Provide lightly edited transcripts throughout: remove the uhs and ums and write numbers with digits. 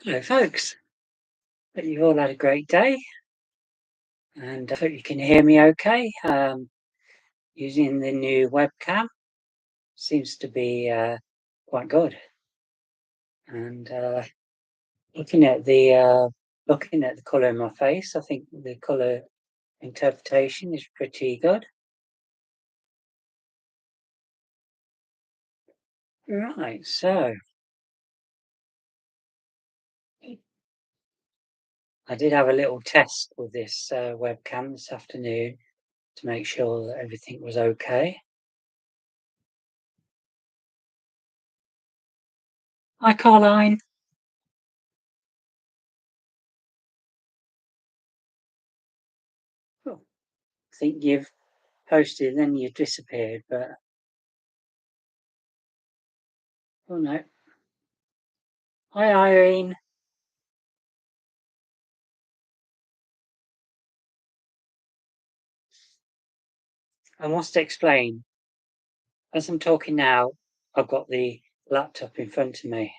Hello, folks. Hope you've all had a great day, and I hope you can hear me okay. Using the new webcam seems to be quite good, and looking at the colour in my face, I think the colour interpretation is pretty good. Right, so I did have a little test with this webcam this afternoon to make sure that everything was okay. Hi, Carline. Oh, I think you've posted and then you disappeared, but oh no. Hi, Irene. I must explain, as I'm talking now, I've got the laptop in front of me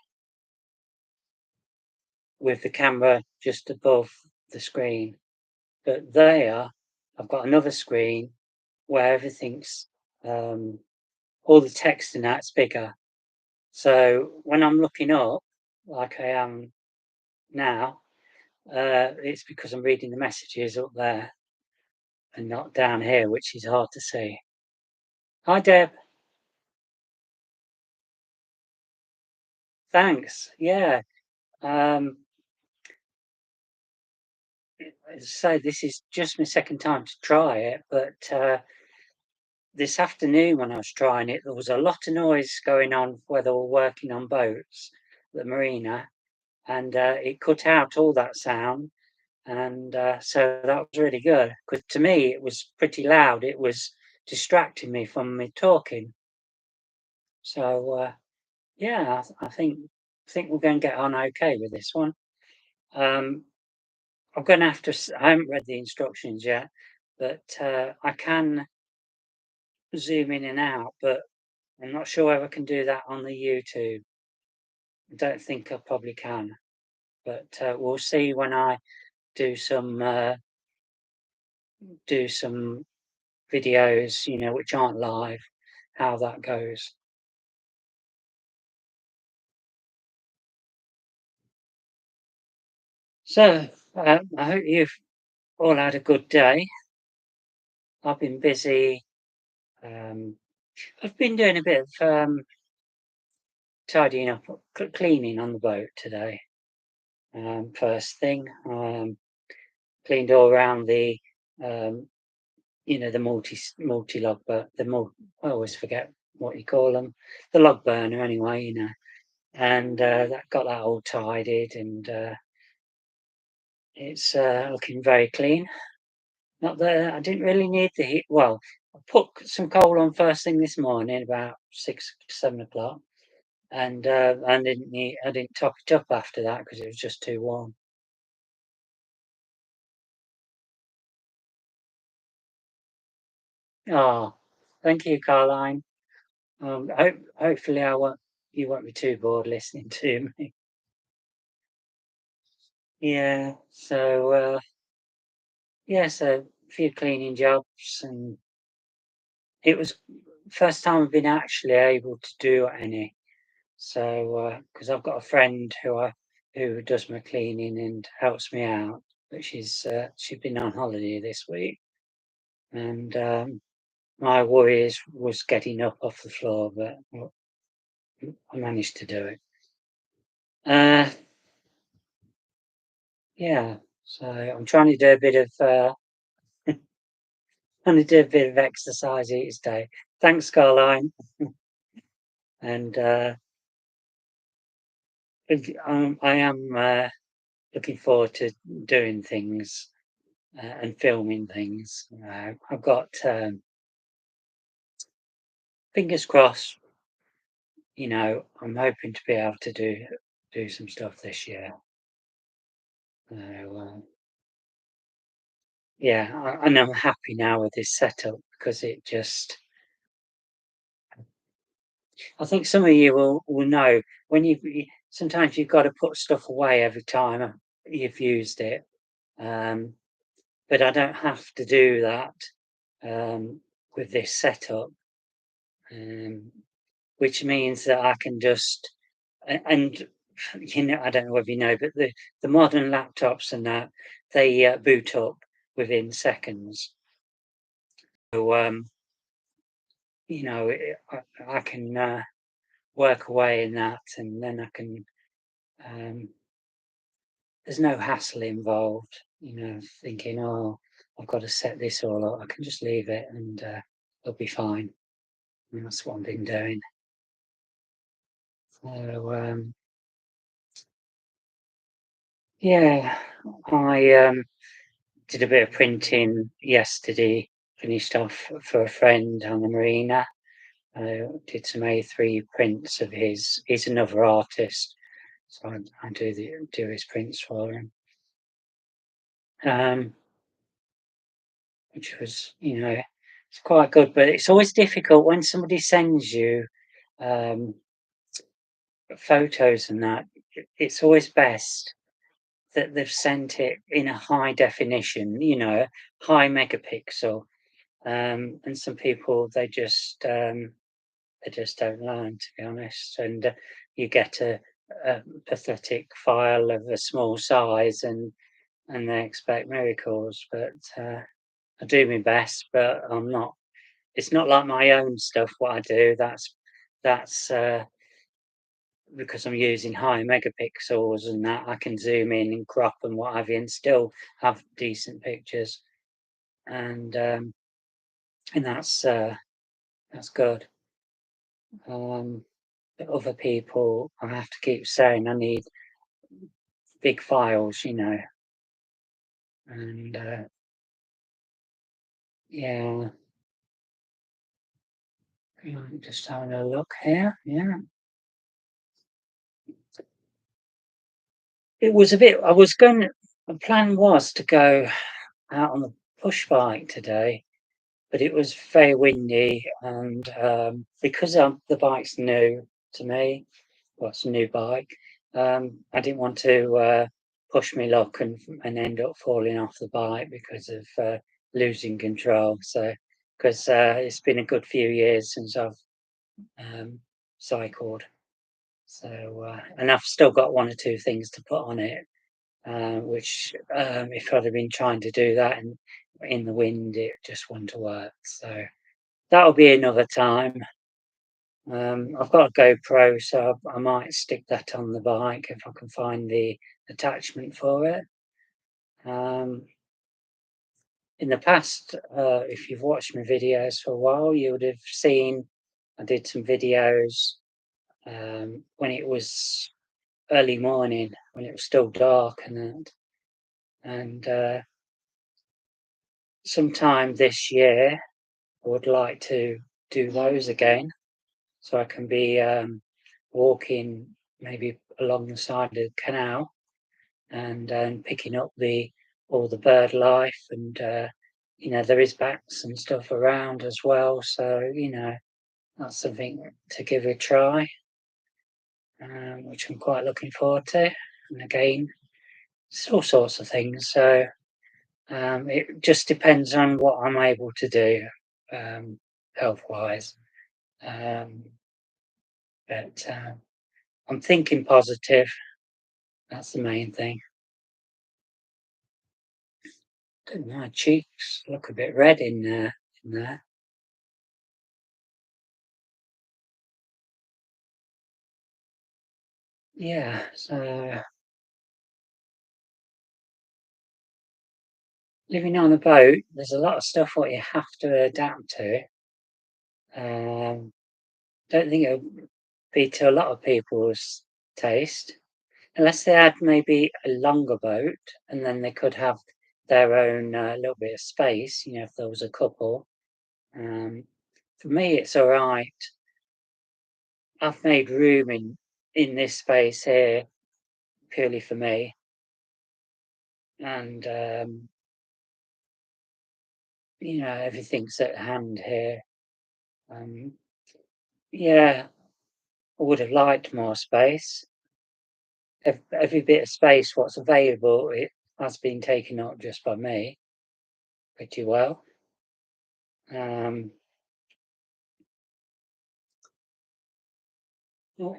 with the camera just above the screen. But there, I've got another screen where everything's, all the text and that's bigger. So when I'm looking up, like I am now, it's because I'm reading the messages up there and not down here, which is hard to see. Hi, Deb. Thanks. Yeah. Um, As I say, this is just my second time to try it, but this afternoon when I was trying it, there was a lot of noise going on where they were working on boats, the marina, and it cut out all that sound, and so that was really good. Because to me, it was pretty loud. It was distracting me from me talking. So yeah, I think we're going to get on okay with this one. Um, I'm going to have to. I haven't read the instructions yet, but I can zoom in and out, but I'm not sure if I can do that on the YouTube. I don't think I probably can, but we'll see when I do some videos, which aren't live, how that goes. So I hope you've all had a good day. I've been busy. Um, I've been doing a bit of tidying up, cleaning on the boat today. First thing, cleaned all around the um, the multi log, but I always forget what you call them, the log burner anyway, and that got that all tidied, and it's looking very clean. Not that I didn't really need the heat. Well, I put some coal on first thing this morning about 6, 7 o'clock, and I didn't top it up after that because it was just too warm. Oh, thank you, Carline. Hopefully you won't be too bored listening to me. Yeah, so yeah, so a few cleaning jobs, and it was first time I've been actually able to do any. So because I've got a friend who does my cleaning and helps me out, but she's been on holiday this week, and my worry was getting up off the floor, but well, I managed to do it. Uh, yeah, so I'm trying to do a bit of exercise each day. Thanks, Caroline. And I am looking forward to doing things and filming things. I've got fingers crossed. I'm hoping to be able to do some stuff this year. So, yeah, and I'm happy now with this setup because it just. I think some of you will know when you sometimes you've got to put stuff away every time you've used it. Um, but I don't have to do that um, with this setup, um, which means that I can just and I don't know whether you know, but the modern laptops and that they boot up within seconds. So I can work away in that, and then I can. Um, there's no hassle involved, thinking, oh, I've got to set this all up. I can just leave it, and it'll be fine. And that's what I've been doing. So yeah, I did a bit of printing yesterday. Finished off for a friend on the marina. Did some A3 prints of his. He's another artist, so I do his prints for him. Um, which was, it's quite good. But it's always difficult when somebody sends you um, photos and that. It's always best that they've sent it in a high definition, high megapixel. And some people they just don't learn, to be honest. And you get a pathetic file of a small size, and they expect miracles. But I do my best, but I'm not. It's not like my own stuff. What I do, that's because I'm using high megapixels and that I can zoom in and crop and what have you, and still have decent pictures. And and that's good. But other people, I have to keep saying I need big files, and yeah, just having a look here. Yeah, it was a bit. I was going. The plan was to go out on the push bike today, but it was very windy, and because the bike's new to me, well, it's a new bike. I didn't want to push my luck and end up falling off the bike because of losing control. So, because it's been a good few years since I've um, cycled, so and I've still got one or two things to put on it, which if I'd have been trying to do that in the wind, it just wouldn't have worked. So that'll be another time. I've got a GoPro, so I might stick that on the bike if I can find the attachment for it. Um, in the past, if you've watched my videos for a while, you would have seen I did some videos when it was early morning, when it was still dark and that. And sometime this year, I would like to do those again, so I can be walking maybe along the side of the canal and picking up the all the bird life, and there is bats and stuff around as well, so that's something to give a try, which I'm quite looking forward to. And again, it's all sorts of things, so it just depends on what I'm able to do health wise, um, but I'm thinking positive. That's the main thing. My cheeks look a bit red in there. Yeah, so living on a boat, there's a lot of stuff what you have to adapt to. Don't think it'll be to a lot of people's taste, unless they had maybe a longer boat, and then they could have their own little bit of space. If there was a couple. Um, for me, it's all right. I've made room in this space here purely for me, and everything's at hand here. Um, yeah, I would have liked more space, every bit of space what's available, it has been taken up just by me pretty well. Um, oh,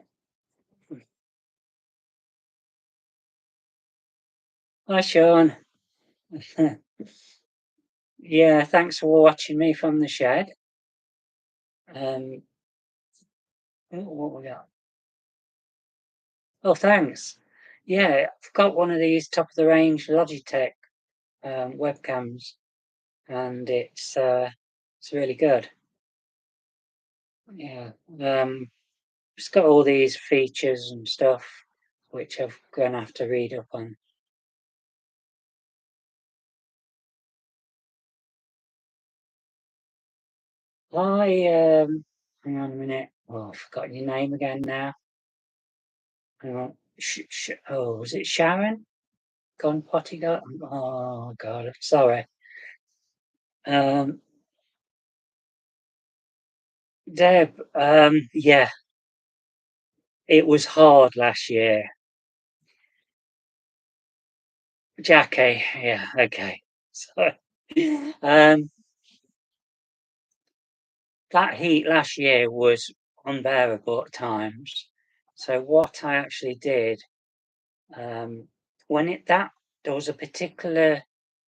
hi, Sean. Yeah, thanks for watching me from the shed. Um, what we got? Oh, thanks. Yeah, I've got one of these top of the range Logitech webcams, and it's really good. Yeah, it's got all these features and stuff which I'm gonna have to read up on. Hang on a minute. Oh, I've forgotten your name again now. Hang on. Oh, was it Sharon? Gone potty got? Oh God, sorry. Um, Deb. Yeah, it was hard last year. Jackie. Yeah. Okay. So, um, that heat last year was unbearable at times. So what I actually did, um, when it that there was a particular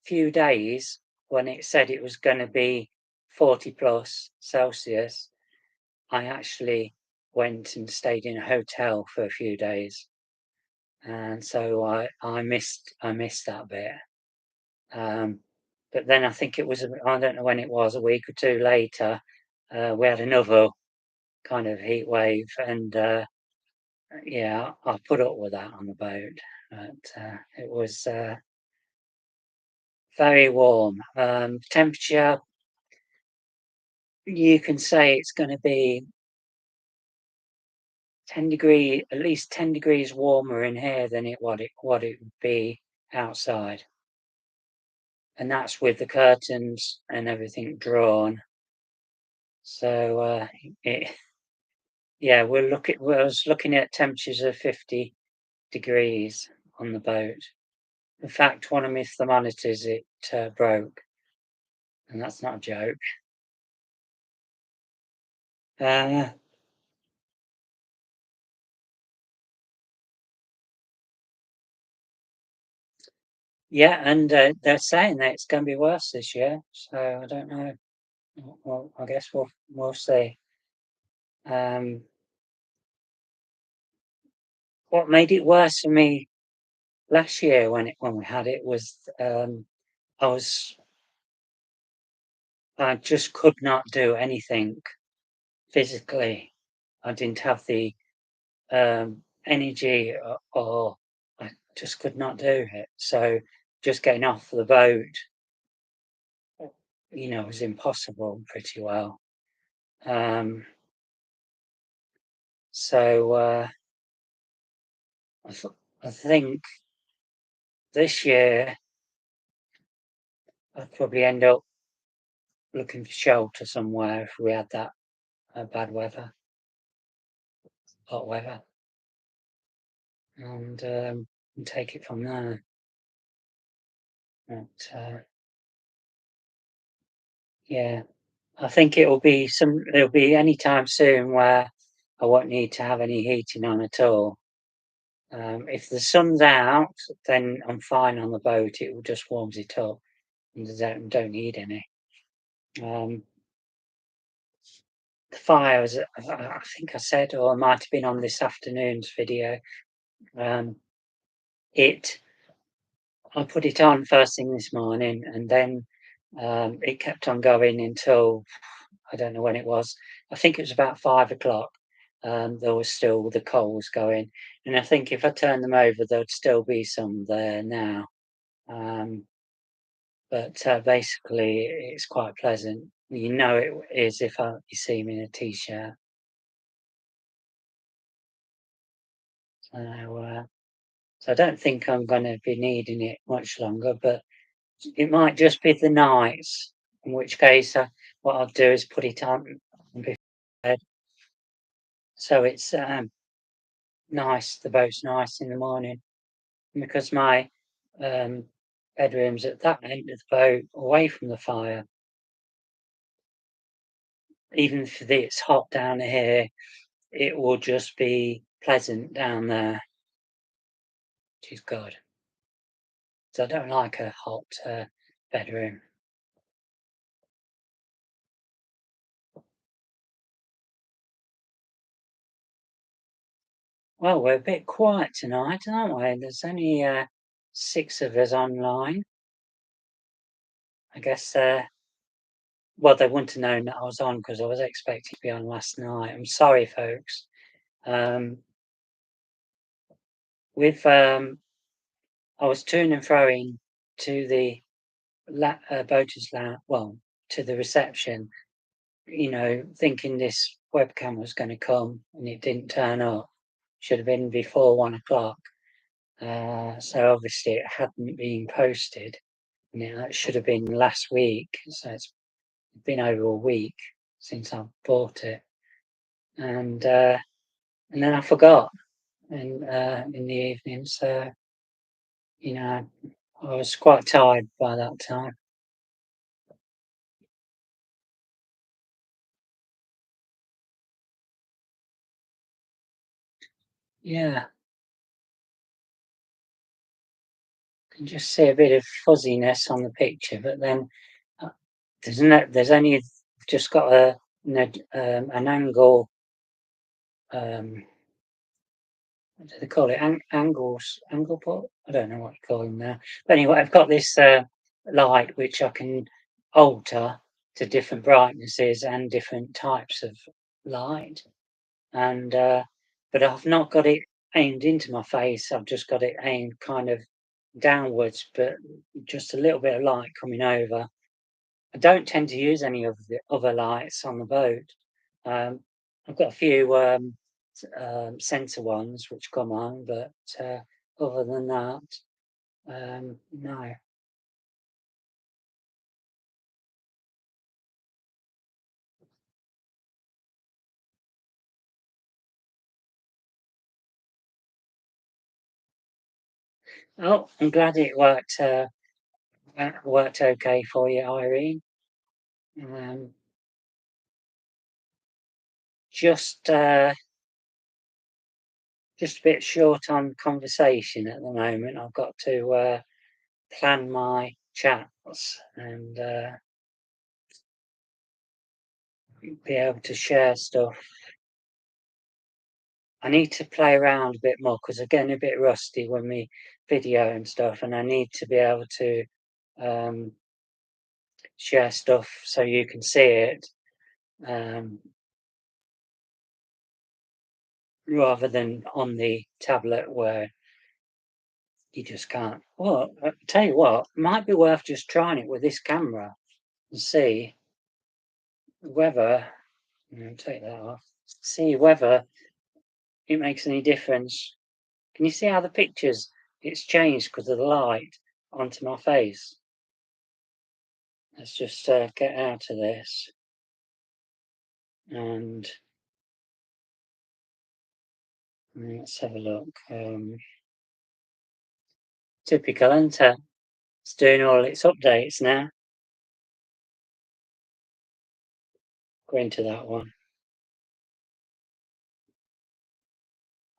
few days when it said it was going to be 40 plus Celsius, I actually went and stayed in a hotel for a few days, and so I missed that bit. Um, but then I think it was I don't know when it was, a week or two later, we had another kind of heat wave, and yeah, I put up with that on the boat. But it was very warm. Temperature, you can say it's going to be at least 10 degrees warmer in here than what it would be outside, and that's with the curtains and everything drawn. So it, yeah, I was looking at temperatures of 50 degrees on the boat. In fact, one of my thermometers, it broke, and that's not a joke. Uh, yeah, and they're saying that it's going to be worse this year, so I don't know. Well, I guess we'll see. Um, what made it worse for me last year when we had it was I was I just could not do anything physically. I didn't have the energy, or I just could not do it. So just getting off the boat, was impossible pretty well. Um, so I, th- I think this year I'd probably end up looking for shelter somewhere if we had that bad weather, hot weather, and take it from there. But yeah, I think it'll be any time soon where I won't need to have any heating on at all. If the sun's out, then I'm fine on the boat. It will just warms it up, and don't need any. Um, the fires, I think I said, or it might have been on this afternoon's video. Um, it, I put it on first thing this morning, and then it kept on going until I don't know when it was. I think it was about 5 o'clock. There was still the coals going, and I think if I turned them over, there'd still be some there now. Um, but basically, it's quite pleasant. You know it is if you see me in a t-shirt. So, so I don't think I'm going to be needing it much longer, but it might just be the nights. In which case, what I'll do is put it on before bed, so it's nice. The boat's nice in the morning. And because my um, bedroom's at that end of the boat, away from the fire, even if it's hot down here, it will just be pleasant down there, which is good. So I don't like a hot bedroom. Well, we're a bit quiet tonight, aren't we? There's only 6 of us online. I guess, well, they wouldn't have known that I was on because I was expecting to be on last night. I'm sorry, folks. Um, with I was to and froing to the boaters lounge, well, to the reception, thinking this webcam was going to come, and it didn't turn up. Should have been before 1 o'clock. So obviously it hadn't been posted. It should have been last week. So it's been over a week since I bought it, and then I forgot in the evening. So you know, I was quite tired by that time. Yeah, can just see a bit of fuzziness on the picture, but then uh, there's only just got an angle. Um, what do they call it? Angle put? I don't know what you call them now. But anyway, I've got this light which I can alter to different brightnesses and different types of light. And but I've not got it aimed into my face. I've just got it aimed kind of downwards, but just a little bit of light coming over. I don't tend to use any of the other lights on the boat. Um, I've got a few sensor ones which come on, but other than that, no. Oh, I'm glad it worked okay for you, Irene. Um, just just a bit short on conversation at the moment. I've got to plan my chats and be able to share stuff. I need to play around a bit more because I'm getting a bit rusty with me video and stuff, and I need to be able to um, share stuff so you can see it, um, rather than on the tablet where you just can't. Well, I tell you what, it might be worth just trying it with this camera and see whether, take that off, see whether it makes any difference. Can you see how the pictures, it's changed because of the light onto my face? Let's just get out of this and let's have a look. Typical, isn't it? It's doing all its updates now. Go into that one.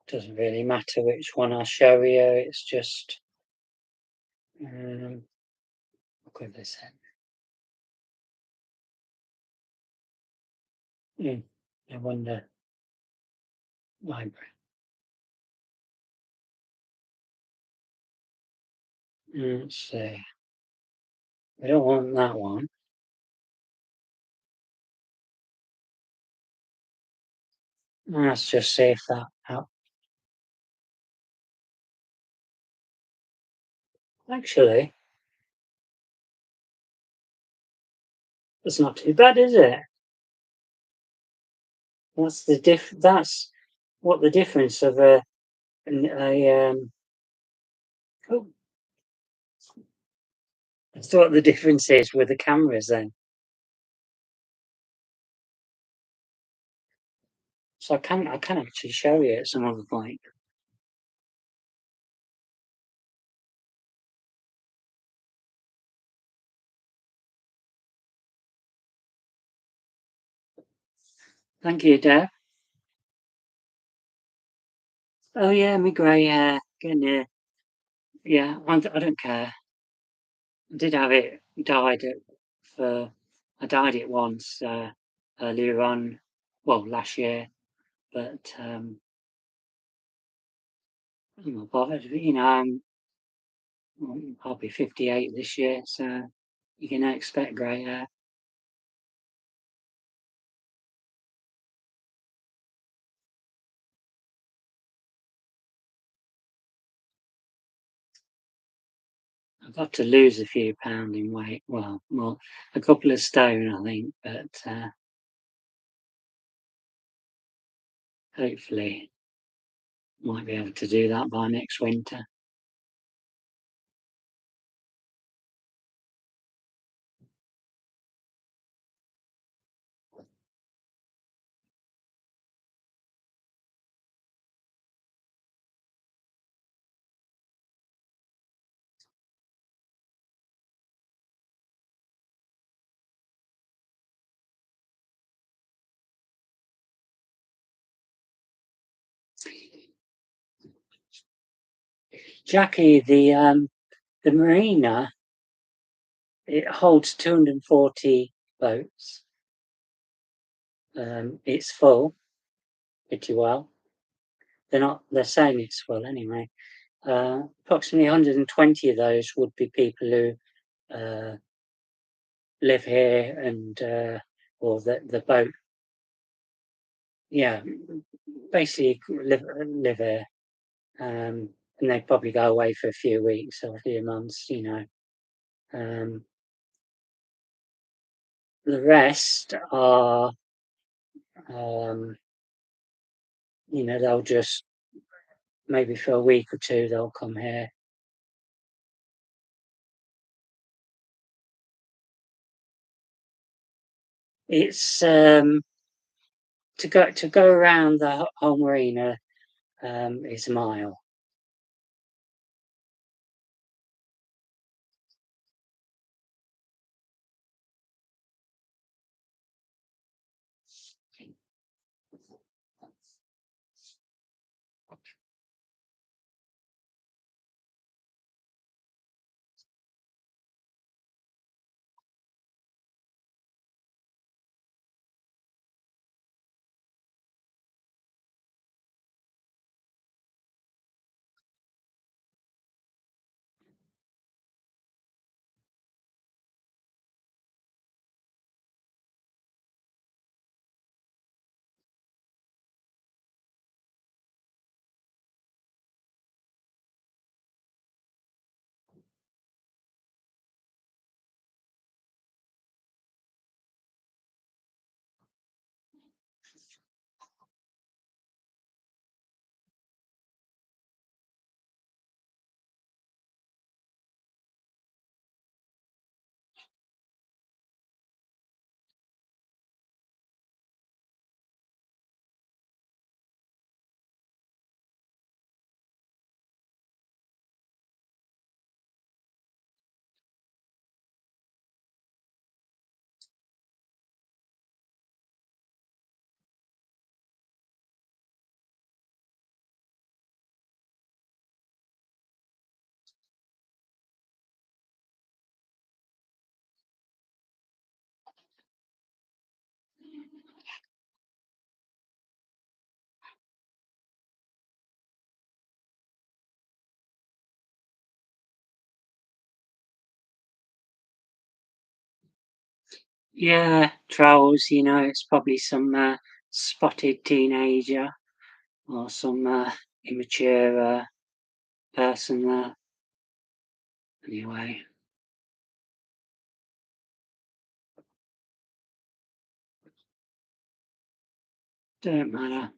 Doesn't really matter which one I show you. It's just look at this in. I wonder. Library. Let's see. We don't want that one. Let's just see if that helps. Actually, it's not too bad, is it? That's what the difference of a. Oh, that's what the difference is with the cameras then. So I can actually show you at some other point. Thank you, Deb. Oh yeah, my grey hair. Getting there. Yeah, I don't care. I did have it dyed for. I dyed it once earlier on, well, last year, but I'm not bothered. I'll be 58 this year, so you can expect grey hair. I've got to lose a few pound in weight. Well, more a couple of stone, I think, but hopefully might be able to do that by next winter. Jackie, the marina, it holds 240 boats. It's full pretty well. They're saying it's full anyway. Approximately 120 of those would be people who live here and or the boat. Yeah, basically live here. And they probably go away for a few weeks or a few months. Um, the rest are, um, they'll just maybe for a week or two they'll come here. It's to go around the whole marina is a mile. Yeah, trolls. It's probably some spotted teenager or some immature person there. Anyway, don't matter.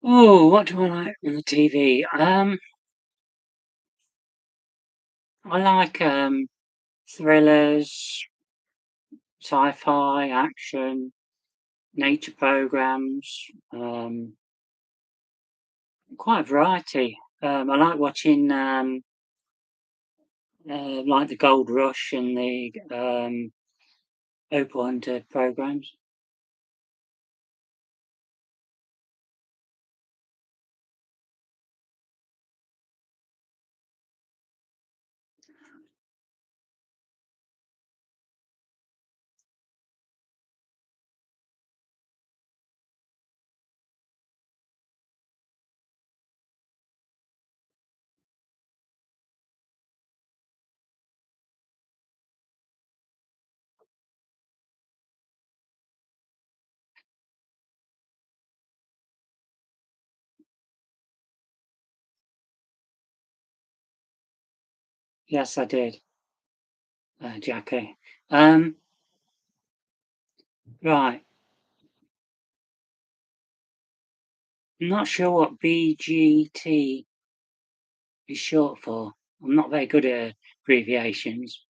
Oh, what do I like on the TV? I like thrillers, sci-fi, action, nature programs, quite a variety. I like watching like the Gold Rush and the Oprah Hunter programs. Yes, I did, Jackie. Um, right. I'm not sure what BGT is short for. I'm not very good at abbreviations.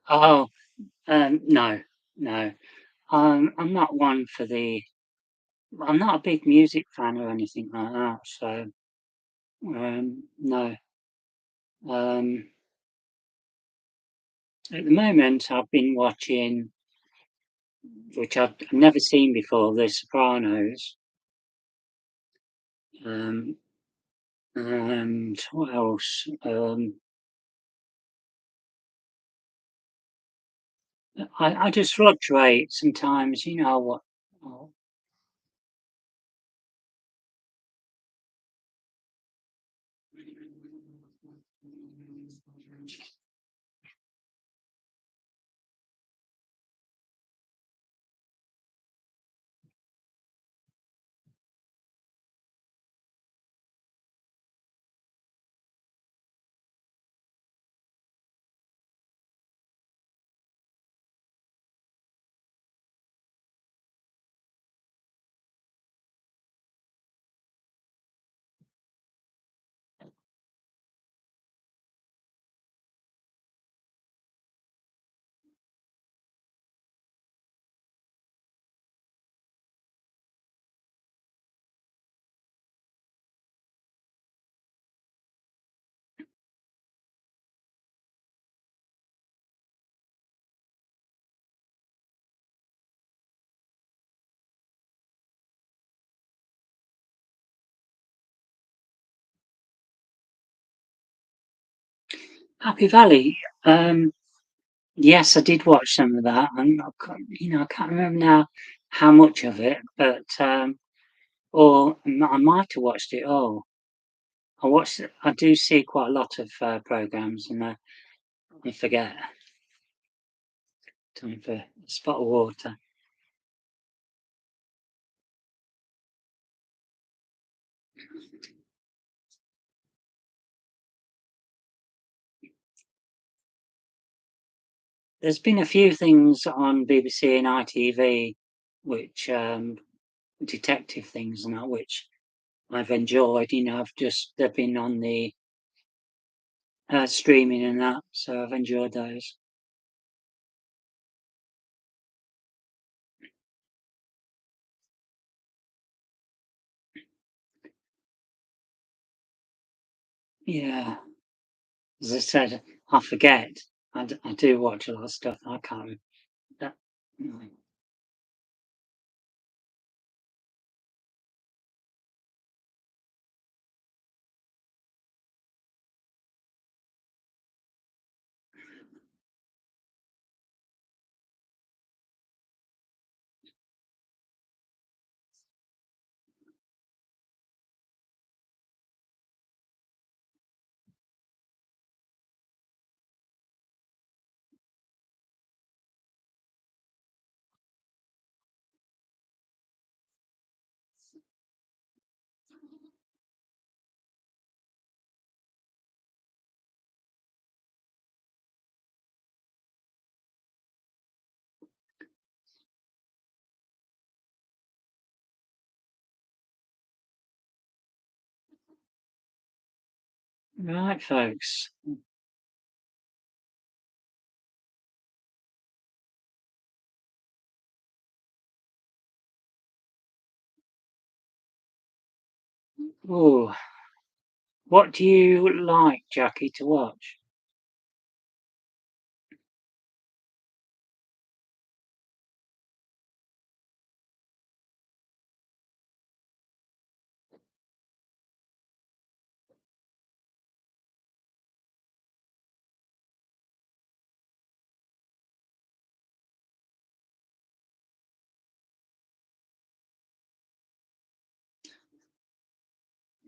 Oh, no, no. I'm not one for the. I'm not a big music fan or anything like that. So, no. Um, at the moment, I've been watching, which I've never seen before, The Sopranos. Um, and what else? I just fluctuate sometimes. You know what? Oh, Happy Valley. Um, yes, I did watch some of that, and I can't remember now how much of it, but or I might have watched it all. I do see quite a lot of programs, and I forget. Time for a spot of water. There's been a few things on BBC and ITV, which detective things and that, which I've enjoyed. I've just they've been on the streaming and that, so I've enjoyed those. Yeah, as I said, I forget. I do watch a lot of stuff. I can't. That, mm. Right, folks. Oh, what do you like, Jackie, to watch?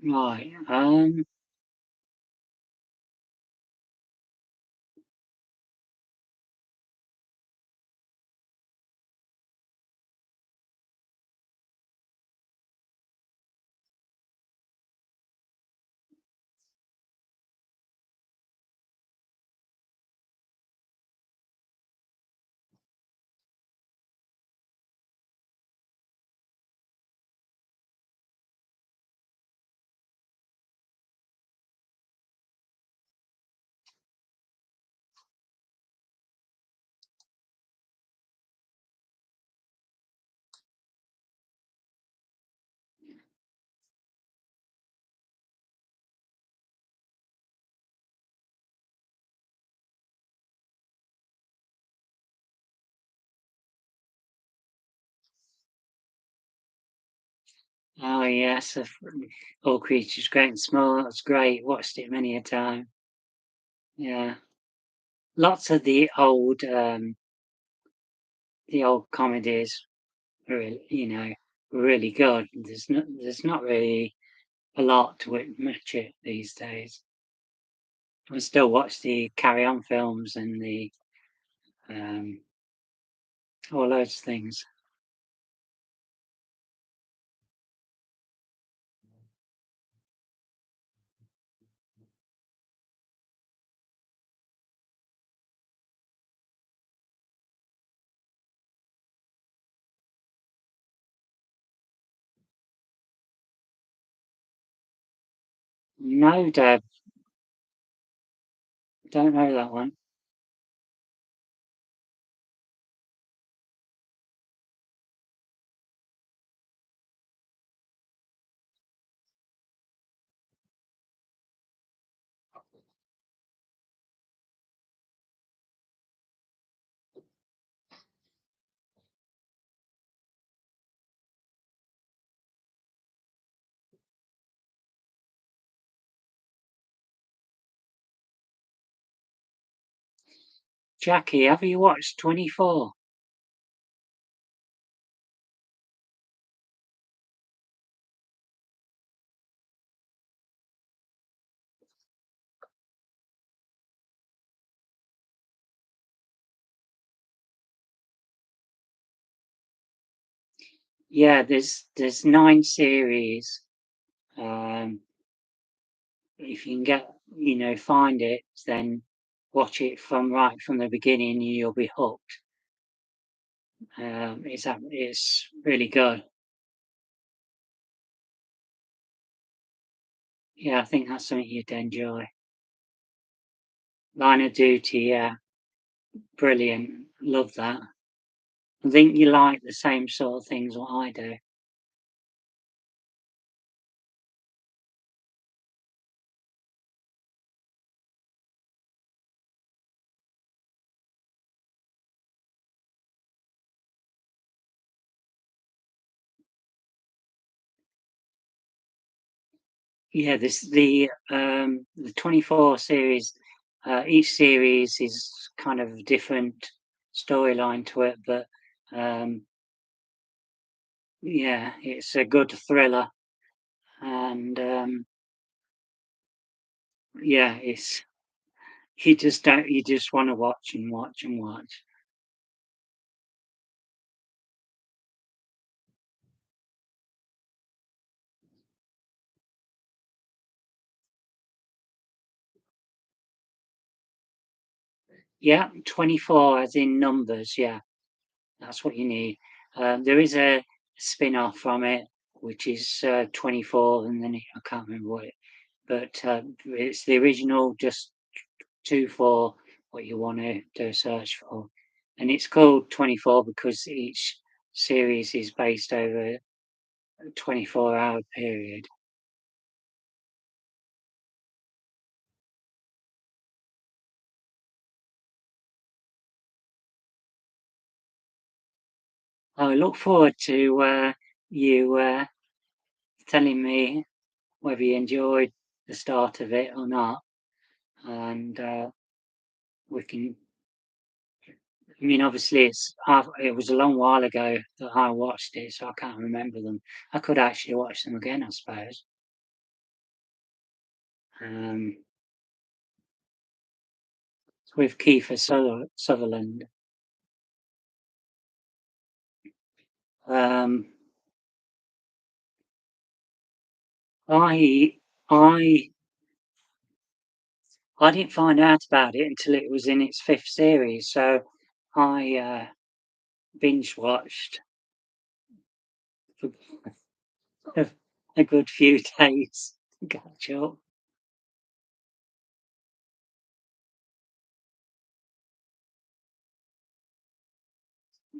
Right. Oh yes, All Creatures Great and Small. That's great. Watched it many a time. Yeah, lots of the old comedies. Really, really good. There's not really a lot to match it these days. I still watch the Carry On films and the um, all those things. No, Deb, don't know that one. Jackie, have you watched 24? Yeah, there's 9 series. Um, if you can find it, then watch it from right from the beginning, and you'll be hooked. It's really good. Yeah, I think that's something you'd enjoy. Line of Duty, yeah, brilliant. Love that. I think you like the same sort of things what I do. Yeah, the 24 series. Each series is kind of different storyline to it, but um, yeah, it's a good thriller, and yeah, it's you just want to watch and watch and watch. Yeah, 24 as in numbers. Yeah, that's what you need. There is a spin off from it, which is 24, and then I can't remember what it. but it's the original, just 24, what you want to do a search for. And it's called 24 because each series is based over a 24-hour period. I look forward to you telling me whether you enjoyed the start of it or not, and we can. I mean, obviously, it was a long while ago that I watched it, so I can't remember them. I could actually watch them again, I suppose. Um, with Kiefer Sutherland. Um, I I I didn't find out about it until it was in its fifth series, so I binge watched for a, a good few days to catch up.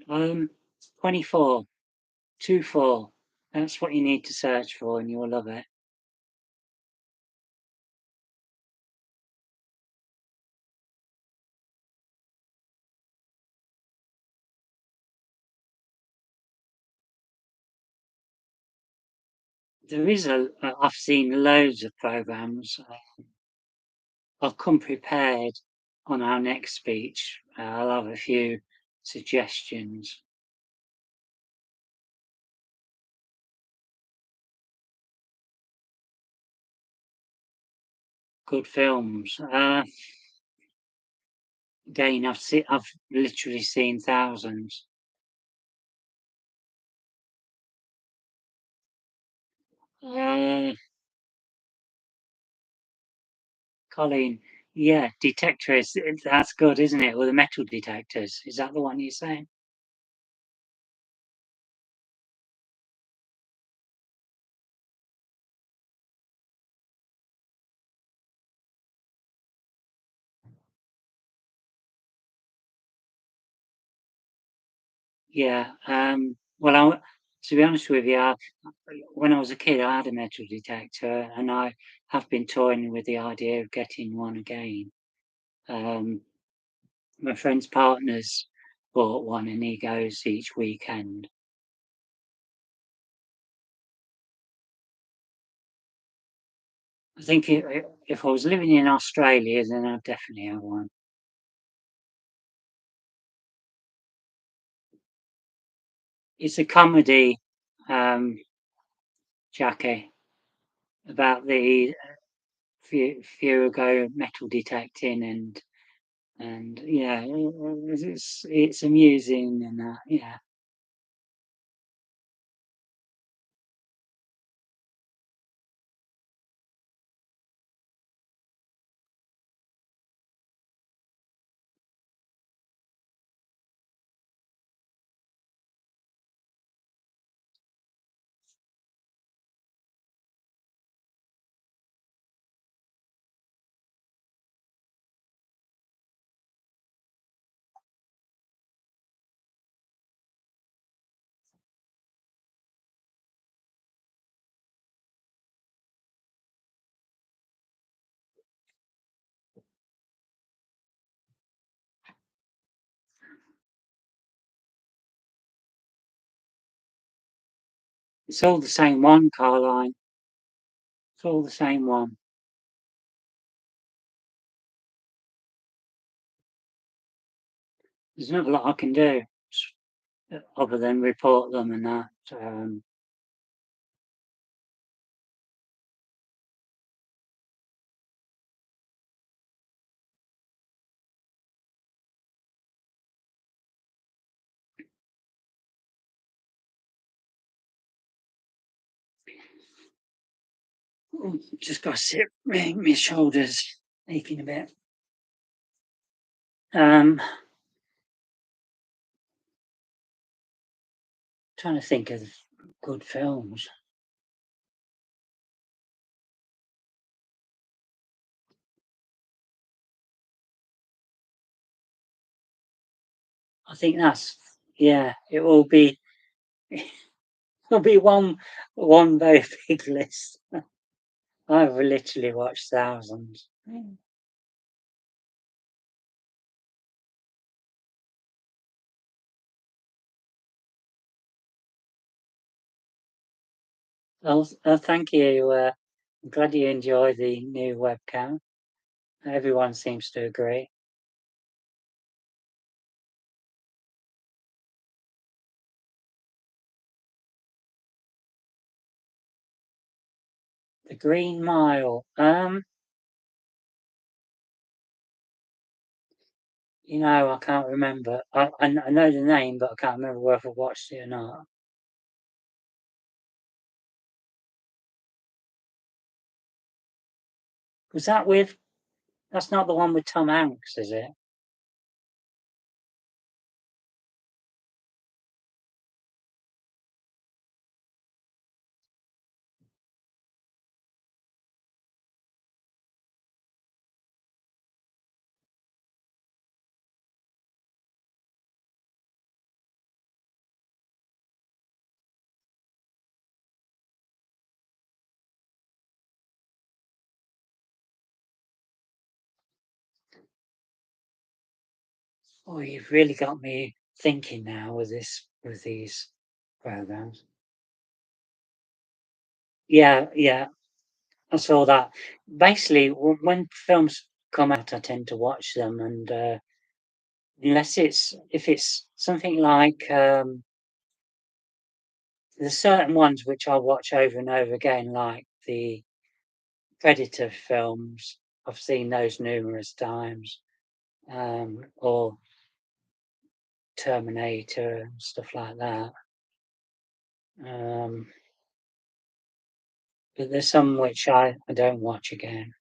Um, 24, 24. That's what you need to search for, and you'll love it. There is I've seen loads of programs. I'll come prepared on our next speech. I'll have a few suggestions. Good films. Again, I've literally seen thousands. Uh, Colin, yeah, Detectors. That's good, isn't it? With the metal detectors. Is that the one you're saying? Yeah. Well, to be honest with you, when I was a kid, I had a metal detector, and I have been toying with the idea of getting one again. Um, my friend's partner's bought one, and he goes each weekend. I think if I was living in Australia, then I'd definitely have one. It's a comedy, um, Jackie, about the Furigo metal detecting, and yeah, it's amusing, and yeah. It's all the same one, Carline. It's all the same one. There's not a lot I can do other than report them and that. Just got to sit. My shoulders aching a bit. Trying to think of good films. I think that's yeah, it will be it'll be one very big list. I've literally watched thousands. Well, thank you. I'm glad you enjoy the new webcam. Everyone seems to agree. The Green Mile. I can't remember. I know the name, but I can't remember whether I watched it or not. Was that with? That's not the one with Tom Hanks, is it? Oh, you've really got me thinking now with these programs. Yeah, yeah, I saw that. Basically, when films come out, I tend to watch them, and unless if it's something like there's certain ones which I'll watch over and over again, like the Predator films. I've seen those numerous times, or Terminator and stuff like that. Um, but there's some which I don't watch again.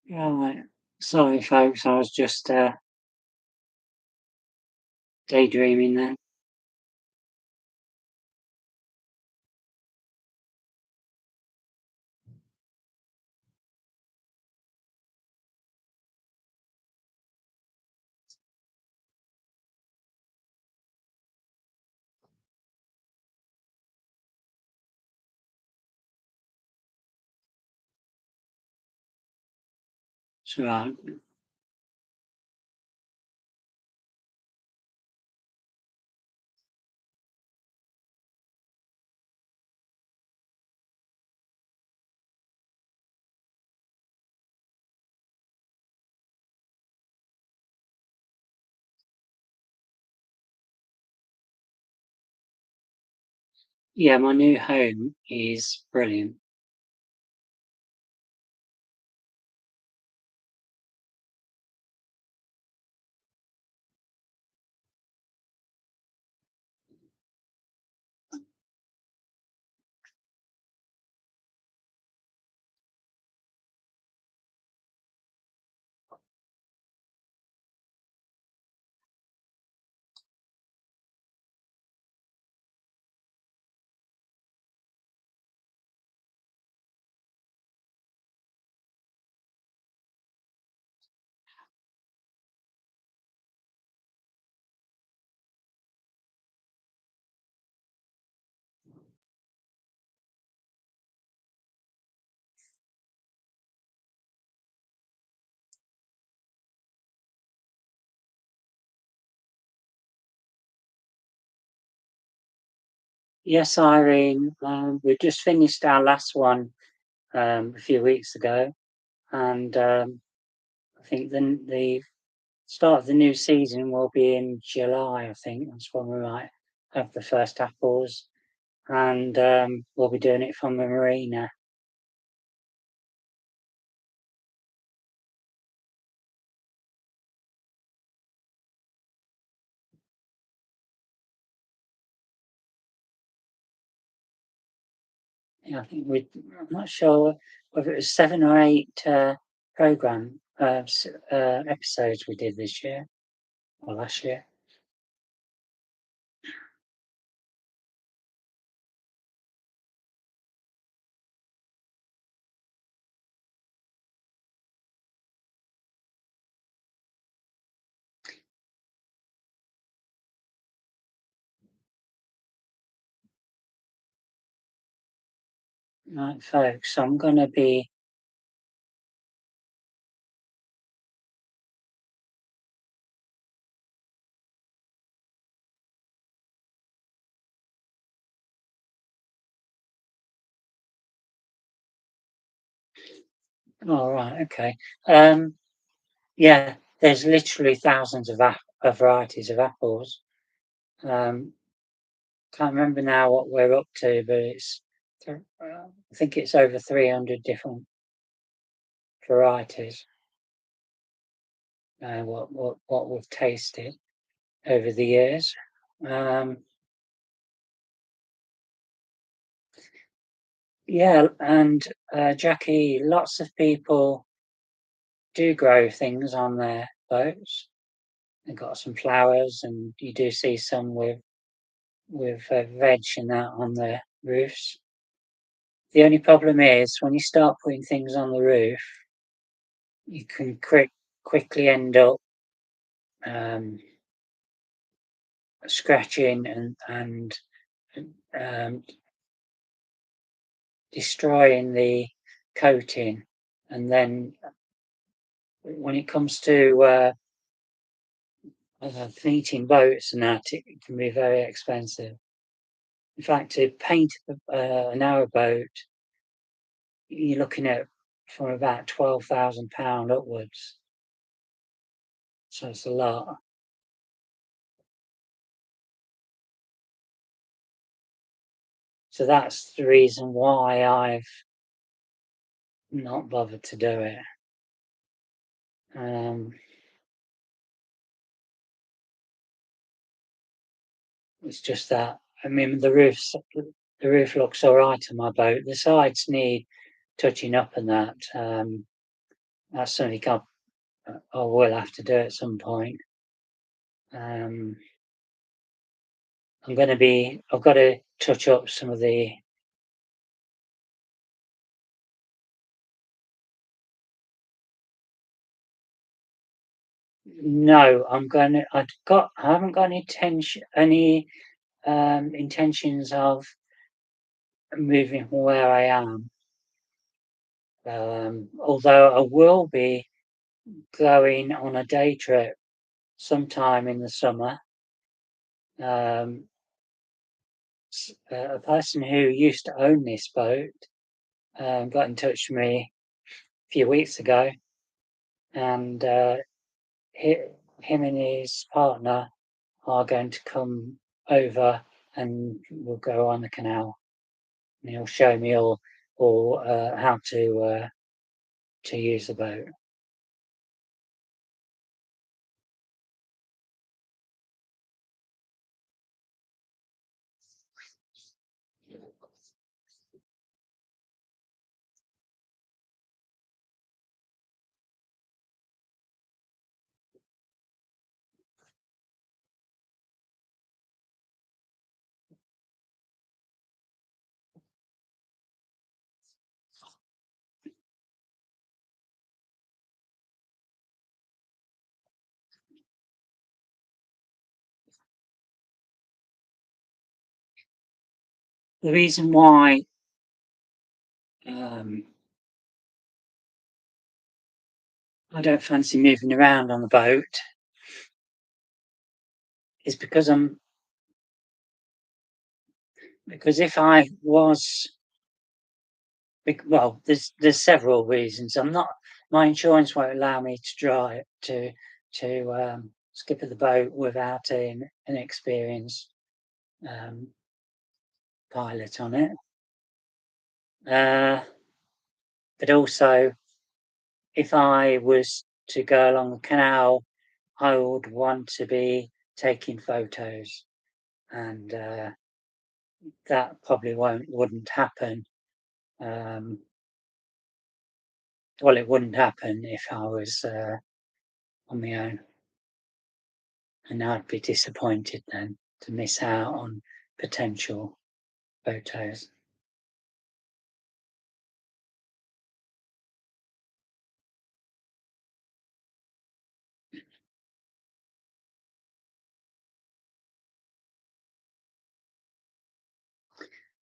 Right. Sorry, folks. I was just daydreaming then. It's right. Yeah, my new home is brilliant. Yes, Irene. We just finished our last one a few weeks ago, and I think the start of the new season will be in July. I think that's when we might have the first apples, and we'll be doing it from the marina. Yeah, I think I'm not sure whether it was 7 or 8 program episodes we did this year or last year. Right, folks. I'm going to be all right. Okay. Um, Yeah, there's literally thousands of varieties of apples. Um, can't remember now what we're up to, but I think it's over 300 different varieties. What we've tasted over the years. Um, yeah, and Jackie, lots of people do grow things on their boats. They've got some flowers, and you do see some with veg and that on their roofs. The only problem is when you start putting things on the roof, you can quickly end up um, scratching and um, destroying the coating. And then when it comes to painting boats and that, it can be very expensive. In fact, to paint an boat, you're looking at from about £12,000 upwards. So it's a lot. So that's the reason why I've not bothered to do it. Um, it's just that I mean the roof looks all right on my boat. The sides need touching up and that. That's something I will have to do at some point. Um, I've got to touch up some of the. No, I haven't got any intentions of moving from where I am. Although I will be going on a day trip sometime in the summer. Um, a person who used to own this boat got in touch with me a few weeks ago, and him and his partner are going to come over, and we'll go on the canal. And he'll show me all how to use the boat. The reason why um, I don't fancy moving around on the boat is because because if I was, well, there's several reasons. I'm not My insurance won't allow me to drive to skip the boat without an experienced um, pilot on it. Uh, but also, if I was to go along the canal, I would want to be taking photos, and that probably wouldn't happen. Um, well, it wouldn't happen if I was on my own, and I'd be disappointed then to miss out on potential photos.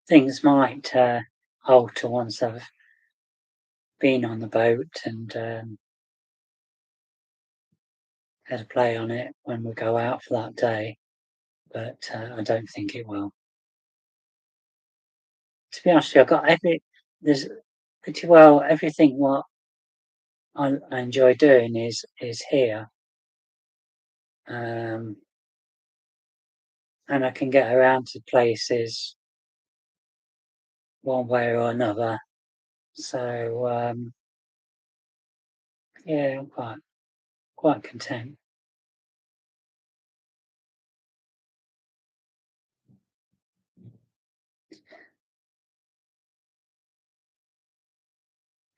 Things might alter once I've been on the boat and had a play on it when we go out for that day, but I don't think it will. To be honest with you, I've got there's pretty well everything what I enjoy doing is here, um, and I can get around to places one way or another. So yeah, I'm quite content.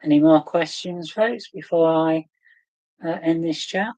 Any more questions, folks, before I end this chat?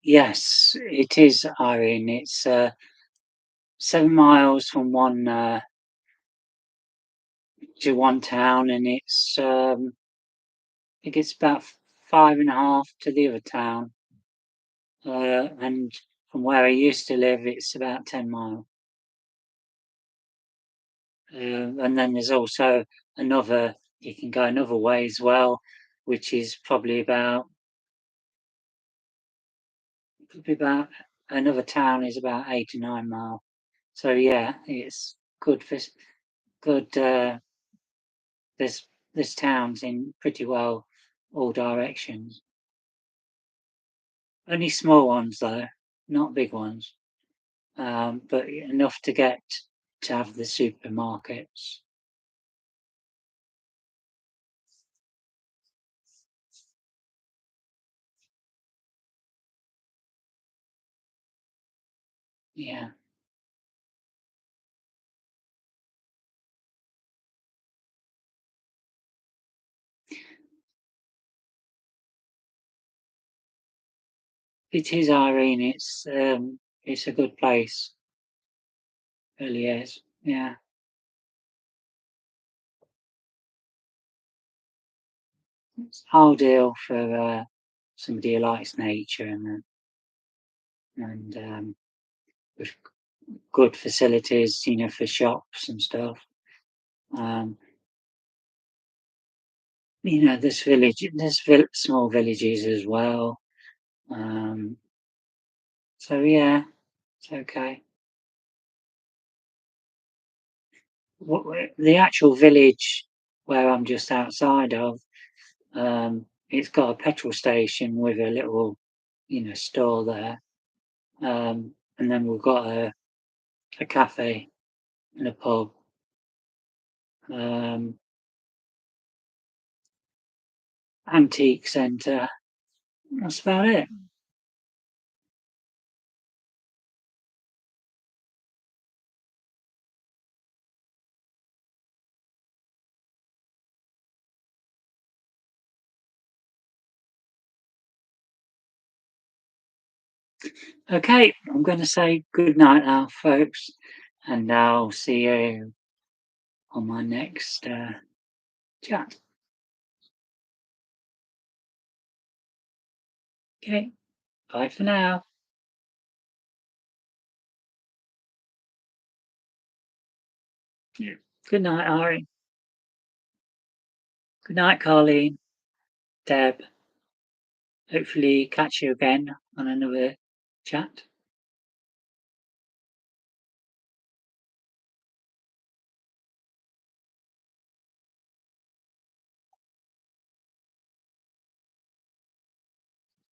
Yes, it is, Irene. It's 7 miles from one to one town, and I think it's about 5.5 to the other town. And from where I used to live, it's about 10 miles. And then there's also you can go another way as well, which is probably about another town is about 8 or 9 miles. So yeah, it's good for good. There's towns in pretty well all directions. Only small ones though, not big ones, but enough to get to have the supermarkets. Yeah, it is, Irene. It's a good place. Really is. Yeah, it's ideal for somebody who likes nature and with good facilities, for shops and stuff. Um, small villages as well. Um, so yeah, it's okay. The actual village where I'm just outside of, it's got a petrol station with a little, store there. And then we've got a cafe and a pub. Um, antique centre. That's about it. Okay, I'm going to say good night now, folks, and I'll see you on my next chat. Okay, bye for now. Yeah. Good night, Ari. Good night, Carleen, Deb. Hopefully, catch you again on another chat.